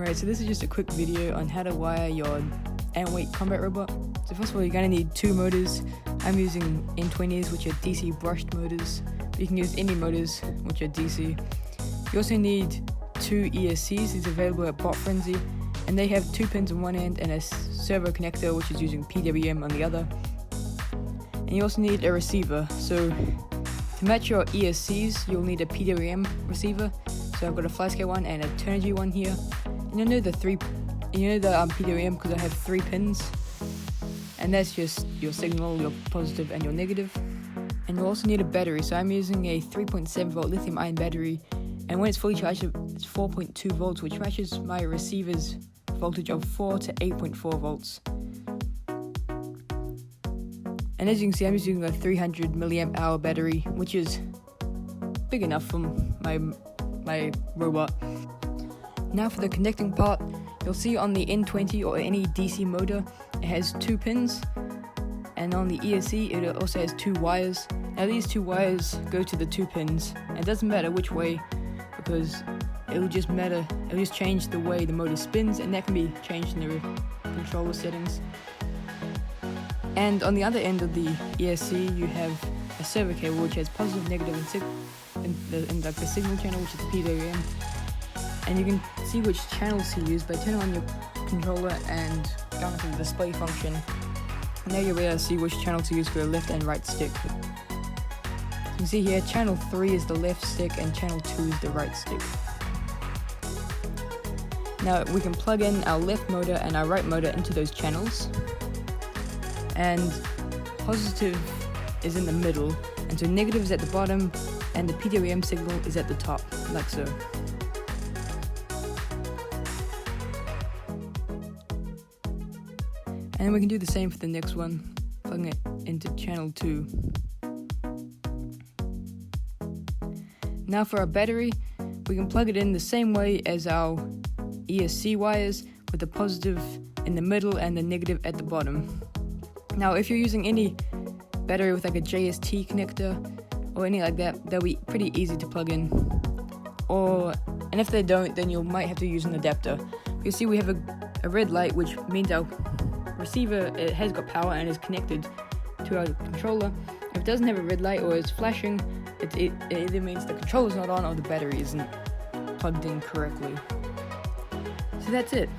Alright, so this is just a quick video on how to wire your Antweight combat robot. So first of all, you're going to need two motors. I'm using N20s, which are DC brushed motors, but you can use any motors which are DC. You also need two ESCs. These are available at Bot Frenzy, and they have 2 pins on one end and a servo connector which is using PWM on the other. And you also need a receiver. So to match your ESCs, you'll need a PWM receiver. So I've got a FlySky one and a Turnigy one here. And you'll know the PWM because I have 3 pins, and that's just your signal, your positive and your negative. And you'll also need a battery. So I'm using a 3.7 volt lithium ion battery, and when it's fully charged, it's 4.2 volts, which matches my receiver's voltage of 4 to 8.4 volts. And as you can see, I'm using a 300 milliamp hour battery, which is big enough for my robot. Now for the connecting part, you'll see on the N20 or any DC motor, it has 2 pins, and on the ESC it also has 2 wires. Now these 2 wires go to the 2 pins, and it doesn't matter which way, because it'll just change the way the motor spins, and that can be changed in the controller settings. And on the other end of the ESC, you have a servo cable which has positive, negative, and like the signal channel, which is the PWM. And you can see which channels to use by turning on your controller and going to the display function. And now you'll be able to see which channel to use for the left and right stick. So you can see here, channel 3 is the left stick and channel 2 is the right stick. Now we can plug in our left motor and our right motor into those channels. And positive is in the middle, and so negative is at the bottom, and the PWM signal is at the top, like so. And then we can do the same for the next one, plugging it into channel 2. Now for our battery, we can plug it in the same way as our ESC wires, with the positive in the middle and the negative at the bottom. Now if you're using any battery with like a JST connector or any like that, they'll be pretty easy to plug in. And if they don't, then you might have to use an adapter. You see we have a red light, which means our receiver, it has got power and is connected to our controller. If it doesn't have a red light or is flashing, it either means the controller's not on or the battery isn't plugged in correctly. So that's it.